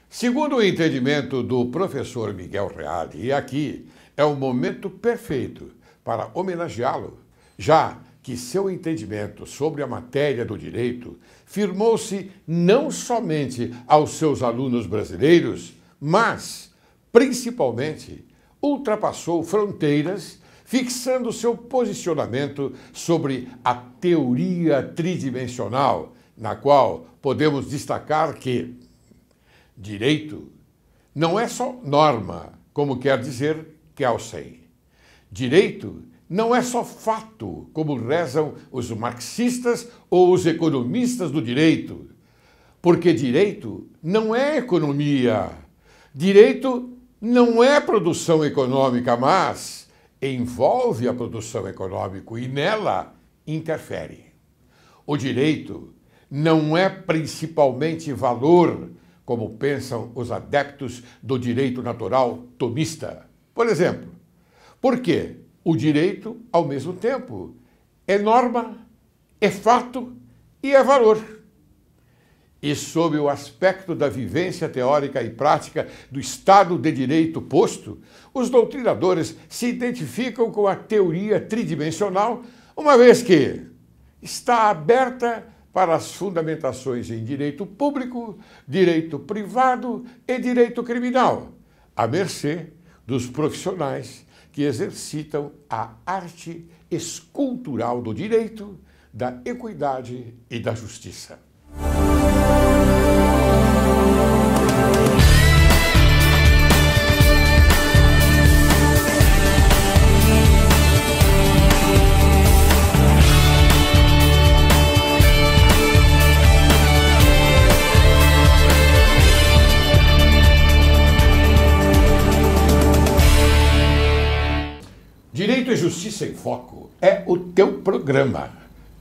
Segundo o entendimento do professor Miguel Reale, e aqui é o momento perfeito para homenageá-lo, já que seu entendimento sobre a matéria do direito firmou-se não somente aos seus alunos brasileiros, mas, principalmente, ultrapassou fronteiras, fixando seu posicionamento sobre a teoria tridimensional, na qual podemos destacar que direito não é só norma, como quer dizer Kelsey. Direito não é só fato, como rezam os marxistas ou os economistas do direito. Porque direito não é economia. Direito não é produção econômica, mas envolve a produção econômica e nela interfere. O direito não é principalmente valor, como pensam os adeptos do direito natural tomista. Por exemplo, por que o direito, ao mesmo tempo, é norma, é fato e é valor? E sob o aspecto da vivência teórica e prática do Estado de Direito posto, os doutrinadores se identificam com a teoria tridimensional, uma vez que está aberta para as fundamentações em direito público, direito privado e direito criminal, à mercê dos profissionais que exercitam a arte escultural do direito, da equidade e da justiça. Direito e Justiça em Foco é o teu programa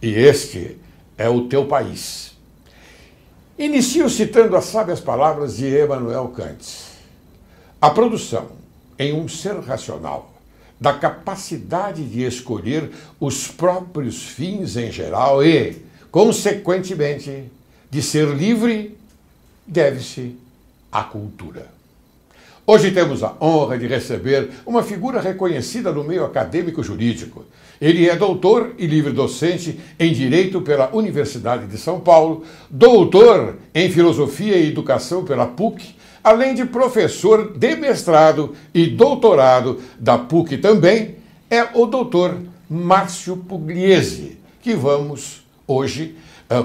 e este é o teu país. Inicio citando as sábias palavras de Immanuel Kant. A produção em um ser racional da capacidade de escolher os próprios fins em geral e, consequentemente, de ser livre, deve-se à cultura. Hoje temos a honra de receber uma figura reconhecida no meio acadêmico jurídico. Ele é doutor e livre-docente em Direito pela Universidade de São Paulo, doutor em Filosofia e Educação pela PUC, além de professor de mestrado e doutorado da PUC também, é o doutor Márcio Pugliese, que vamos hoje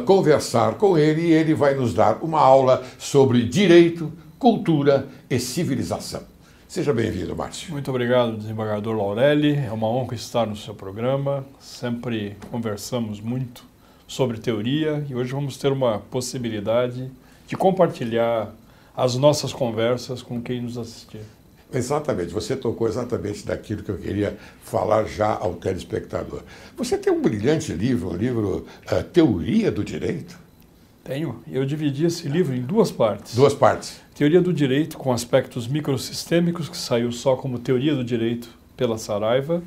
conversar com ele e ele vai nos dar uma aula sobre direito, cultura e civilização. Seja bem-vindo, Márcio. Muito obrigado, desembargador Laurelli. É uma honra estar no seu programa. Sempre conversamos muito sobre teoria e hoje vamos ter uma possibilidade de compartilhar as nossas conversas com quem nos assistir. Exatamente, você tocou exatamente daquilo que eu queria falar já ao telespectador. Você tem um brilhante livro, Teoria do Direito? Tenho. Eu dividi esse livro em duas partes. Duas partes. Teoria do Direito com aspectos microsistêmicos, que saiu só como Teoria do Direito pela Saraiva,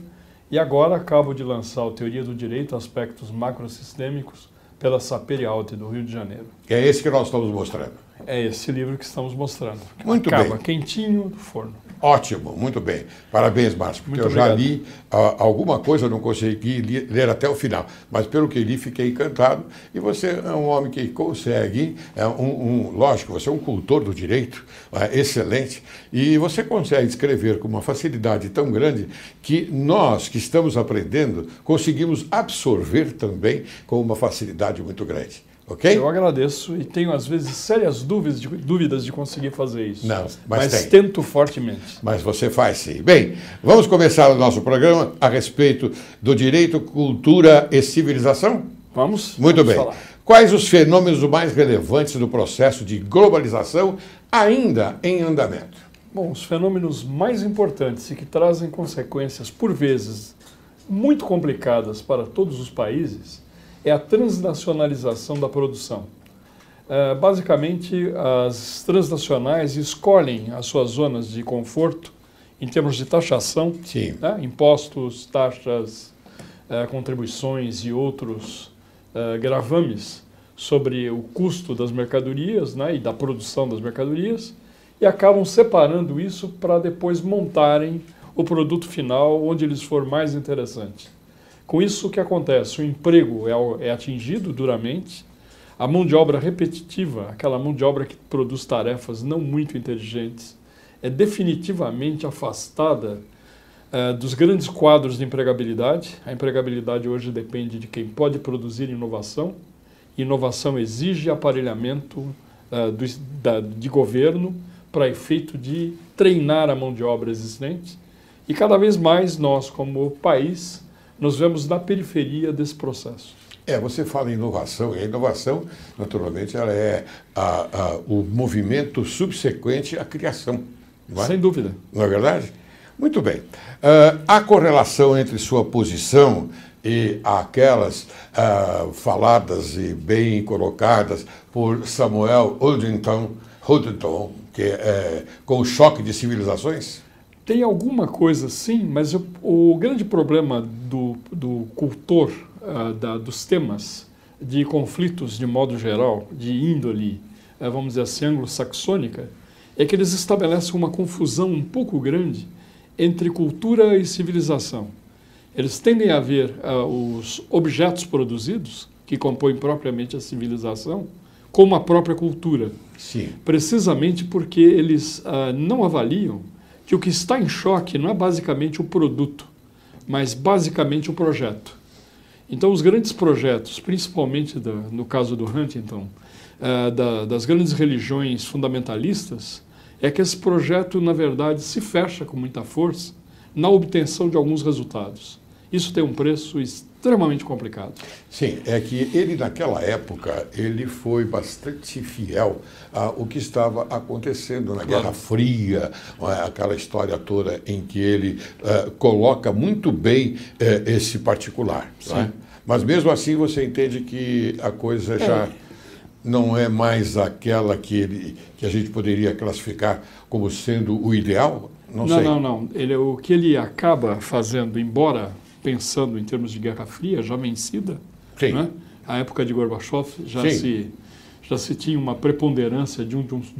e agora acabo de lançar o Teoria do Direito, aspectos macrosistêmicos, pela Saperi-Alt do Rio de Janeiro. É esse que nós estamos mostrando. É esse livro que estamos mostrando. Muito bem. Acaba quentinho do forno. Ótimo, muito bem. Parabéns, Márcio, porque Muito eu já obrigado. li alguma coisa, eu não consegui ler até o final, mas pelo que li fiquei encantado e você é um homem que consegue, lógico, você é um cultor do direito, excelente, e você consegue escrever com uma facilidade tão grande que nós que estamos aprendendo conseguimos absorver também com uma facilidade muito grande. Ok? Eu agradeço e tenho, às vezes, sérias dúvidas de conseguir fazer isso. Não, mas tento fortemente. Mas você faz sim. Bem, vamos começar o nosso programa a respeito do direito, cultura e civilização? Vamos? Muito bem. Falar. Quais os fenômenos mais relevantes do processo de globalização ainda em andamento? Bom, os fenômenos mais importantes e que trazem consequências, por vezes, muito complicadas para todos os países é a transnacionalização da produção. Basicamente, as transnacionais escolhem as suas zonas de conforto em termos de taxação, né? Impostos, taxas, contribuições e outros gravames sobre o custo das mercadorias, né? E da produção das mercadorias, e acabam separando isso para depois montarem o produto final onde eles for mais interessante. Com isso, o que acontece? O emprego é atingido duramente, a mão de obra repetitiva, aquela mão de obra que produz tarefas não muito inteligentes, é definitivamente afastada dos grandes quadros de empregabilidade. A empregabilidade hoje depende de quem pode produzir inovação. Inovação exige aparelhamento de governo para efeito de treinar a mão de obra existente. E cada vez mais nós, como país, nos vemos na periferia desse processo. Você fala em inovação, e a inovação, naturalmente, ela é o movimento subsequente à criação. Não é? Sem dúvida. Não é verdade? Muito bem. Há correlação entre sua posição e aquelas faladas e bem colocadas por Samuel Huntington, que com o choque de civilizações? Tem alguma coisa sim, mas o grande problema do cultor dos temas de conflitos de modo geral, de índole, vamos dizer assim, anglo-saxônica, é que eles estabelecem uma confusão um pouco grande entre cultura e civilização. Eles tendem a ver os objetos produzidos, que compõem propriamente a civilização, como a própria cultura. Sim. Precisamente porque eles não avaliam que o que está em choque não é basicamente o produto, mas basicamente o projeto. Então, os grandes projetos, principalmente no caso do Huntington, das grandes religiões fundamentalistas, é que esse projeto, na verdade, se fecha com muita força na obtenção de alguns resultados. Isso tem um preço extremamente complicado. Sim, é que ele, naquela época, ele foi bastante fiel ao que estava acontecendo na Guerra Fria, aquela história toda em que ele coloca muito bem esse particular. Não é? Mas mesmo assim você entende que a coisa já não é mais aquela que a gente poderia classificar como sendo o ideal? Não sei. Não. O que ele acaba fazendo, embora pensando em termos de Guerra Fria, já vencida, né? A época de Gorbachev já se tinha uma preponderância de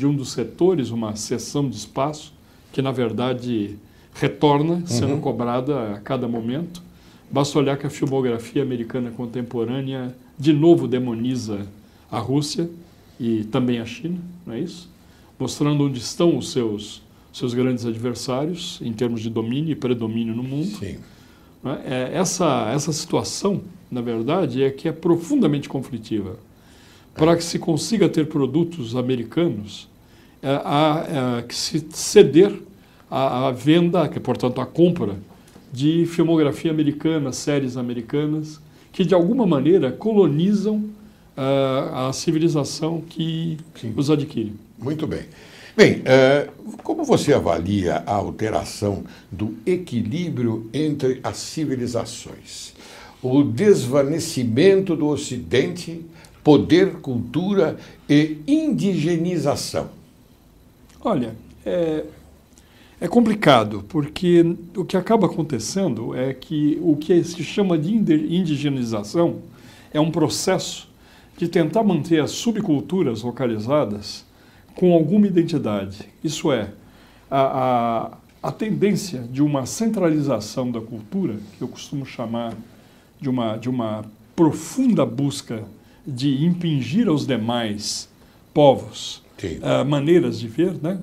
um dos setores, uma seção de espaço, que na verdade retorna, sendo cobrada a cada momento. Basta olhar que a filmografia americana contemporânea de novo demoniza a Rússia e também a China, não é isso? Mostrando onde estão os seus grandes adversários em termos de domínio e predomínio no mundo. Sim. Essa situação, na verdade, é que é profundamente conflitiva. Para que se consiga ter produtos americanos, há que se ceder à venda, que portanto a compra de filmografia americana, séries americanas, que de alguma maneira colonizam a civilização que os adquire. Muito bem. Bem, como você avalia a alteração do equilíbrio entre as civilizações? O desvanecimento do Ocidente, poder, cultura e indigenização? Olha, é complicado, porque o que acaba acontecendo é que o que se chama de indigenização é um processo de tentar manter as subculturas localizadas com alguma identidade. Isso é, a tendência de uma centralização da cultura, que eu costumo chamar de uma profunda busca de impingir aos demais povos maneiras de ver, né?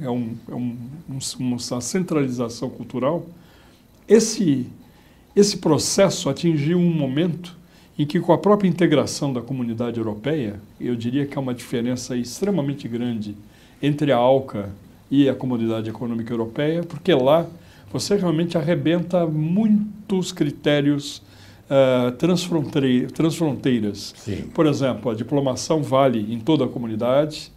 Uma centralização cultural. Esse processo atingiu um momento em que, com a própria integração da comunidade europeia, eu diria que há uma diferença extremamente grande entre a ALCA e a Comunidade Econômica Europeia, porque lá você realmente arrebenta muitos critérios transfronteiras. Sim. Por exemplo, a diplomação vale em toda a comunidade,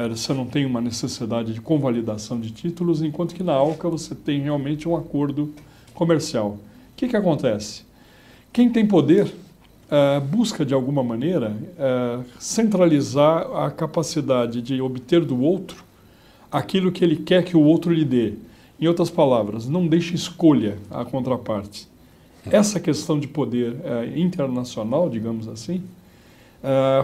você não tem uma necessidade de convalidação de títulos, enquanto que na ALCA você tem realmente um acordo comercial. O que acontece? Quem tem poder busca, de alguma maneira, centralizar a capacidade de obter do outro aquilo que ele quer que o outro lhe dê. Em outras palavras, não deixa escolha à contraparte. Essa questão de poder internacional, digamos assim,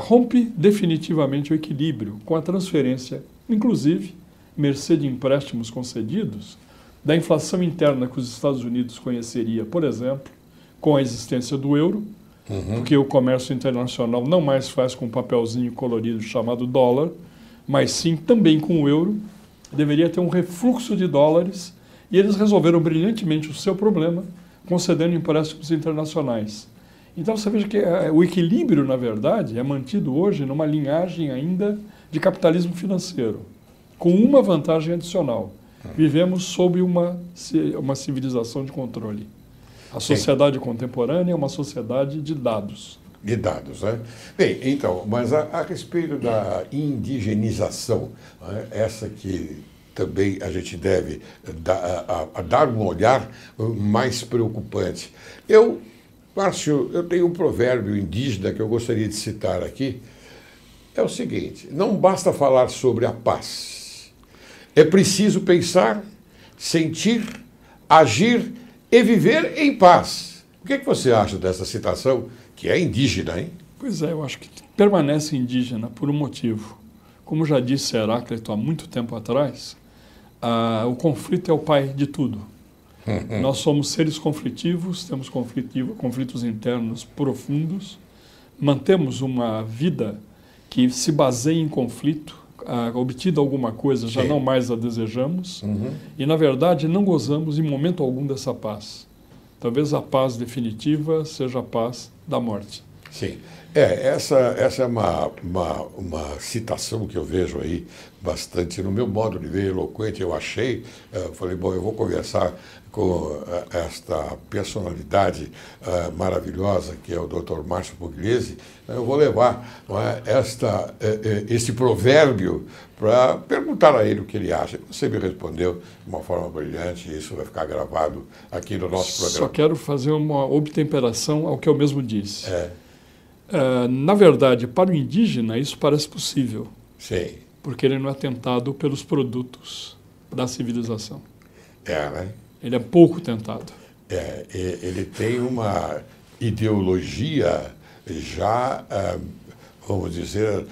rompe definitivamente o equilíbrio com a transferência, inclusive, mercê de empréstimos concedidos, da inflação interna que os Estados Unidos conheceria, por exemplo, com a existência do euro, porque o comércio internacional não mais faz com um papelzinho colorido chamado dólar, mas sim também com o euro. Deveria ter um refluxo de dólares e eles resolveram brilhantemente o seu problema concedendo empréstimos internacionais. Então você veja que o equilíbrio, na verdade, é mantido hoje numa linhagem ainda de capitalismo financeiro, com uma vantagem adicional. Vivemos sob uma civilização de controle. A sociedade contemporânea é uma sociedade de dados. De dados, né? Bem, então, mas a respeito da indigenização, né, essa que também a gente deve dar um olhar mais preocupante. Márcio, eu tenho um provérbio indígena que eu gostaria de citar aqui. É o seguinte: não basta falar sobre a paz. É preciso pensar, sentir, agir e viver em paz. O que você acha dessa citação, que é indígena, hein? Pois é, eu acho que permanece indígena por um motivo. Como já disse Heráclito há muito tempo atrás, o conflito é o pai de tudo. Nós somos seres conflitivos, temos conflitos internos profundos, mantemos uma vida que se baseia em conflito, obtida alguma coisa, já não mais a desejamos, e, na verdade, não gozamos em momento algum dessa paz. Talvez a paz definitiva seja a paz da morte. Sim. Essa é uma citação que eu vejo aí bastante, no meu modo de ver, eloquente. Eu falei, bom, eu vou conversar com esta personalidade maravilhosa que é o Dr. Márcio Pugliese. Eu vou levar esse provérbio para perguntar a ele o que ele acha. Você me respondeu de uma forma brilhante e isso vai ficar gravado aqui no nosso programa. Só quero fazer uma obtemperação ao que eu mesmo disse. Na verdade, para o indígena, isso parece possível. Sim. Porque ele não é tentado pelos produtos da civilização. Né? Ele é pouco tentado. Ele tem uma ideologia já, vamos dizer,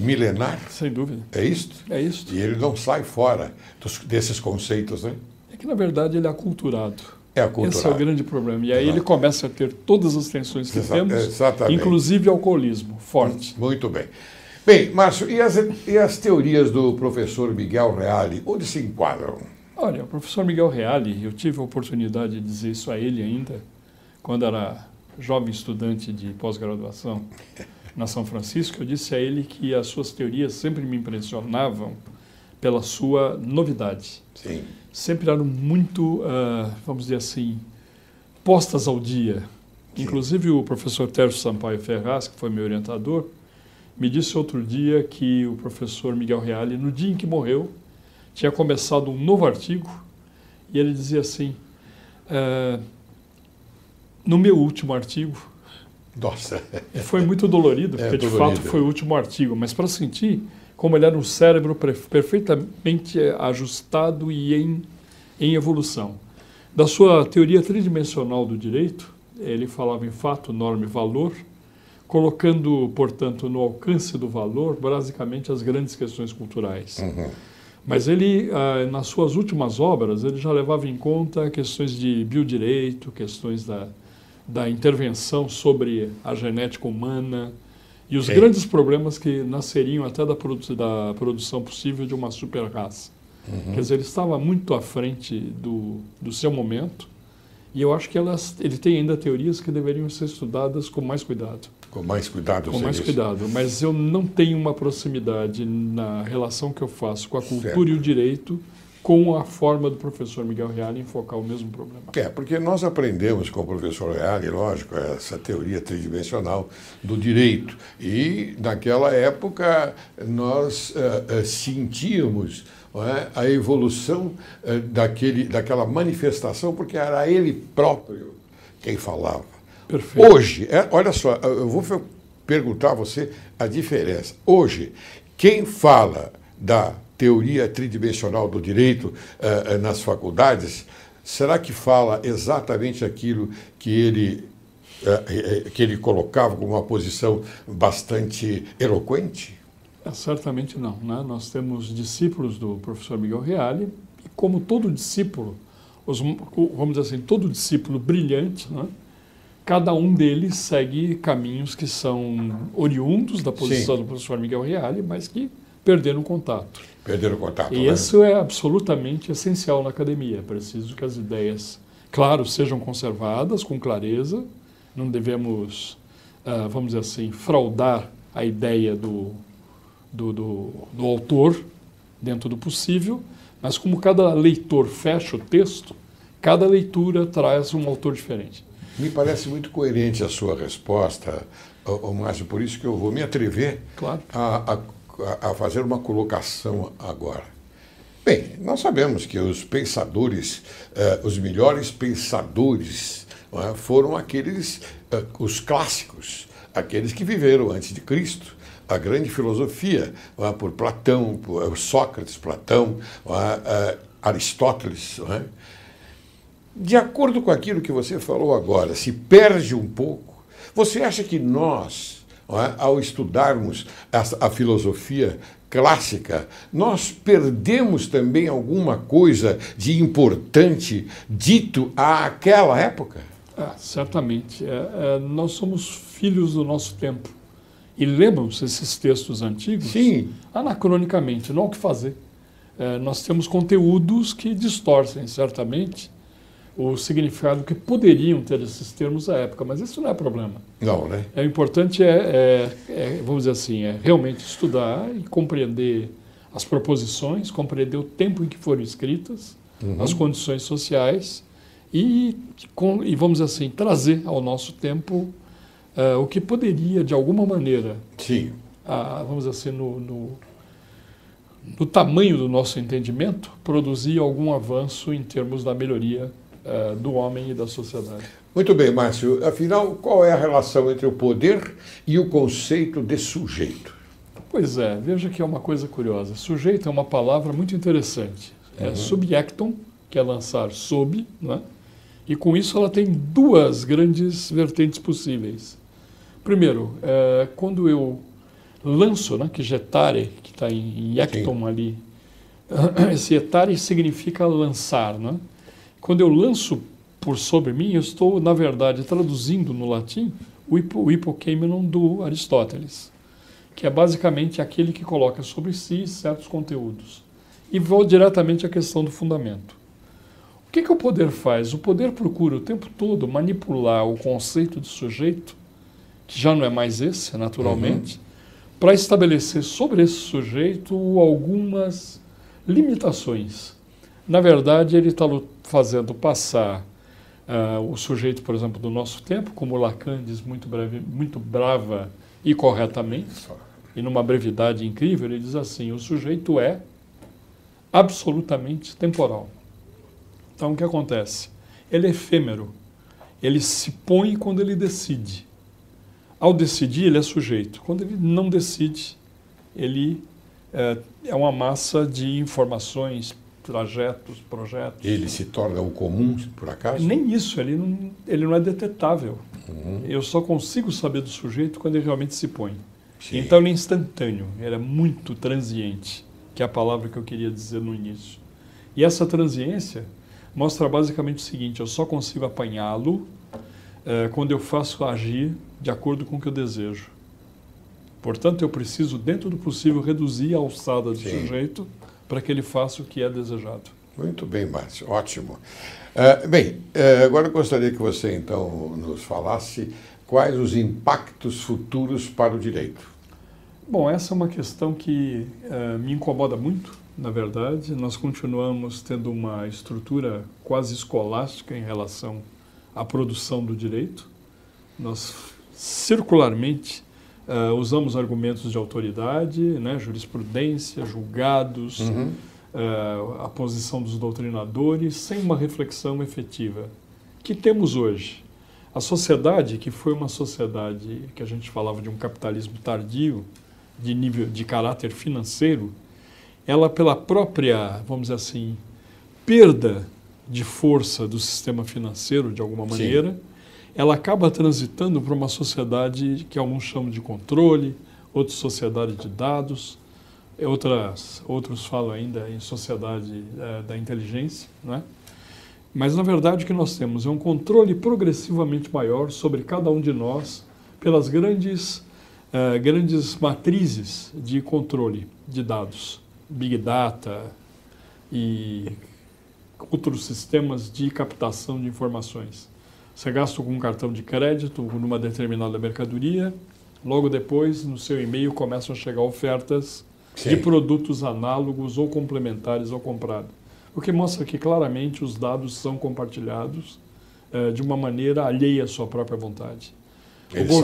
milenar. Sem dúvida. É isso? É isso. E ele não sai fora desses conceitos, né? É que, na verdade, ele é aculturado. Esse é o grande problema. E aí ele começa a ter todas as tensões que temos, exatamente. Inclusive alcoolismo forte. Muito bem. Bem, Márcio, e as teorias do professor Miguel Reale, onde se enquadram? Olha, o professor Miguel Reale, eu tive a oportunidade de dizer isso a ele ainda, quando era jovem estudante de pós-graduação na São Francisco. Eu disse a ele que as suas teorias sempre me impressionavam pela sua novidade. Sim. Sempre eram muito, vamos dizer assim, postas ao dia. Sim. Inclusive o professor Tércio Sampaio Ferraz, que foi meu orientador, me disse outro dia que o professor Miguel Reale, no dia em que morreu, tinha começado um novo artigo e ele dizia assim, no meu último artigo... Nossa! Foi muito dolorido, porque de fato foi o último artigo, mas para sentir como ele era um cérebro perfeitamente ajustado e em evolução. Da sua teoria tridimensional do direito, ele falava em fato, norma e valor, colocando, portanto, no alcance do valor, basicamente, as grandes questões culturais. Mas ele, nas suas últimas obras, ele já levava em conta questões de biodireito, questões da intervenção sobre a genética humana, e os grandes problemas que nasceriam até da produção possível de uma super-raça. Quer dizer, ele estava muito à frente do seu momento, e eu acho que ele tem ainda teorias que deveriam ser estudadas com mais cuidado. Com mais cuidado, Com mais cuidado, mas eu não tenho uma proximidade na relação que eu faço com a cultura e o direito com a forma do professor Miguel Reale enfocar o mesmo problema. Porque nós aprendemos com o professor Reale, lógico, essa teoria tridimensional do direito. E, naquela época, nós sentíamos a evolução daquela manifestação, porque era ele próprio quem falava. Perfeito. Hoje, olha só, eu vou perguntar a você a diferença. Hoje, quem fala da teoria tridimensional do direito nas faculdades, será que fala exatamente aquilo que ele colocava como uma posição bastante eloquente? Certamente não, né? Nós temos discípulos do professor Miguel Reale, e como todo discípulo, vamos dizer assim, todo discípulo brilhante, né? Cada um deles segue caminhos que são oriundos da posição do professor Miguel Reale, mas que perderam contato. Perderam contato, e isso é absolutamente essencial na academia. É preciso que as ideias, claro, sejam conservadas com clareza, não devemos, vamos dizer assim, fraudar a ideia do autor dentro do possível, mas como cada leitor fecha o texto, cada leitura traz um autor diferente. Me parece muito coerente a sua resposta, Márcio, por isso que eu vou me atrever a fazer uma colocação agora. Bem, nós sabemos que os pensadores, os melhores pensadores, foram aqueles, os clássicos, aqueles que viveram antes de Cristo. A grande filosofia, por Platão, por Sócrates, Platão, Aristóteles. De acordo com aquilo que você falou agora, se perde um pouco. Você acha que nós, ao estudarmos a filosofia clássica, nós perdemos também alguma coisa de importante dito àquela época? Certamente. Nós somos filhos do nosso tempo. E lemos esses textos antigos anacronicamente, não há o que fazer. Nós temos conteúdos que distorcem, certamente, o significado que poderiam ter esses termos à época, mas isso não é problema. Não, né? O importante vamos dizer assim, realmente estudar e compreender as proposições, compreender o tempo em que foram escritas, as condições sociais e, vamos dizer assim, trazer ao nosso tempo o que poderia, de alguma maneira, vamos dizer assim, no tamanho do nosso entendimento, produzir algum avanço em termos da melhoria do homem e da sociedade. Muito bem, Márcio. Afinal, qual é a relação entre o poder e o conceito de sujeito? Pois é, veja que é uma coisa curiosa. Sujeito é uma palavra muito interessante. É subjectum, que é lançar sob, né? E com isso ela tem duas grandes vertentes possíveis. Primeiro, quando eu lanço, né, que getare, que está em ecton ali, esse etare significa lançar, né? Quando eu lanço por sobre mim, eu estou, na verdade, traduzindo no latim o hipokeimenon do Aristóteles, que é basicamente aquele que coloca sobre si certos conteúdos. E vou diretamente à questão do fundamento. O que o poder faz? O poder procura o tempo todo manipular o conceito de sujeito, que já não é mais esse, naturalmente, para estabelecer sobre esse sujeito algumas limitações. Na verdade, ele está fazendo passar o sujeito, por exemplo, do nosso tempo, como Lacan diz muito brava e corretamente, e numa brevidade incrível, ele diz assim, o sujeito é absolutamente temporal. Então, o que acontece? Ele é efêmero, ele se põe quando ele decide. Ao decidir, ele é sujeito. Quando ele não decide, ele é uma massa de informações, trajetos, projetos. Ele se torna o comum, por acaso? Nem isso, ele não é detetável. Eu só consigo saber do sujeito quando ele realmente se põe. Então ele é instantâneo, ele é muito transiente, que é a palavra que eu queria dizer no início. E essa transiência mostra basicamente o seguinte, eu só consigo apanhá-lo quando eu faço agir de acordo com o que eu desejo. Portanto, eu preciso, dentro do possível, reduzir a alçada do sujeito para que ele faça o que é desejado. Muito bem, Márcio, ótimo. Agora eu gostaria que você, então, nos falasse quais os impactos futuros para o direito. Bom, essa é uma questão que me incomoda muito, na verdade. Nós continuamos tendo uma estrutura quase escolástica em relação à produção do direito. Nós, circularmente, usamos argumentos de autoridade, né, jurisprudência, julgados, a posição dos doutrinadores, sem uma reflexão efetiva. O que temos hoje? A sociedade, que foi uma sociedade que a gente falava de um capitalismo tardio, de nível de caráter financeiro, ela pela própria, vamos dizer assim, perda de força do sistema financeiro, de alguma maneira, ela acaba transitando para uma sociedade que alguns chamam de controle, outros sociedade de dados, outros falam ainda em sociedade da inteligência, não é? Mas, na verdade, o que nós temos é um controle progressivamente maior sobre cada um de nós pelas grandes matrizes de controle de dados, Big Data e outros sistemas de captação de informações. Você gasta com um cartão de crédito numa determinada mercadoria, logo depois, no seu e-mail, começam a chegar ofertas de produtos análogos ou complementares ao comprado. O que mostra que claramente os dados são compartilhados de uma maneira alheia à sua própria vontade. Eles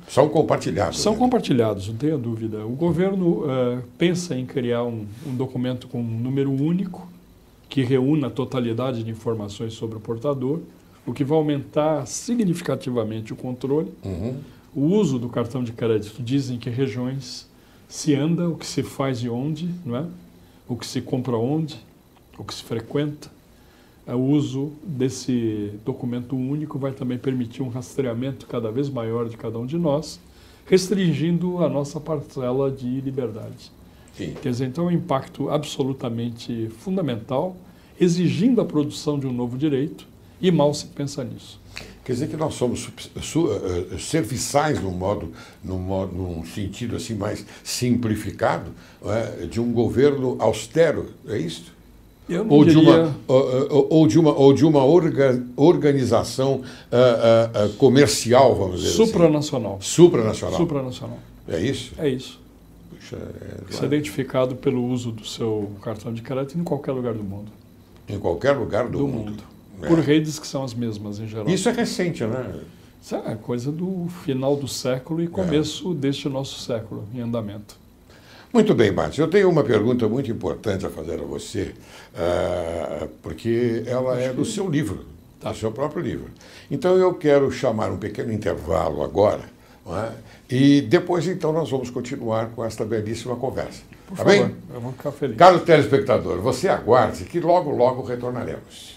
são compartilhados. São compartilhados, não tenha dúvida. O governo pensa em criar um documento com um número único que reúna a totalidade de informações sobre o portador, o que vai aumentar significativamente o controle. O uso do cartão de crédito, dizem que regiões se anda, o que se faz e onde, não é? O que se compra onde, o que se frequenta. O uso desse documento único vai também permitir um rastreamento cada vez maior de cada um de nós, restringindo a nossa parcela de liberdade. Sim. Quer dizer, então é um impacto absolutamente fundamental, exigindo a produção de um novo direito, e mal se pensa nisso. Quer dizer que nós somos serviçais num sentido assim mais simplificado, de um governo austero, é isso? Ou de uma organização comercial, vamos dizer supranacional. assim. Supranacional. Supranacional. É isso? É isso. Puxa, Isso é identificado pelo uso do seu cartão de crédito em qualquer lugar do mundo. Em qualquer lugar do mundo. Por redes que são as mesmas, em geral. Isso é recente, né? Isso é coisa do final do século e começo deste nosso século, em andamento. Muito bem, Márcio. Eu tenho uma pergunta muito importante a fazer a você, porque ela é do seu livro, do seu próprio livro. Então, eu quero chamar um pequeno intervalo agora, não é? E depois, então, nós vamos continuar com esta belíssima conversa. Por tá favor, bem? eu vou ficar feliz. Caro telespectador, você aguarde que logo, logo retornaremos.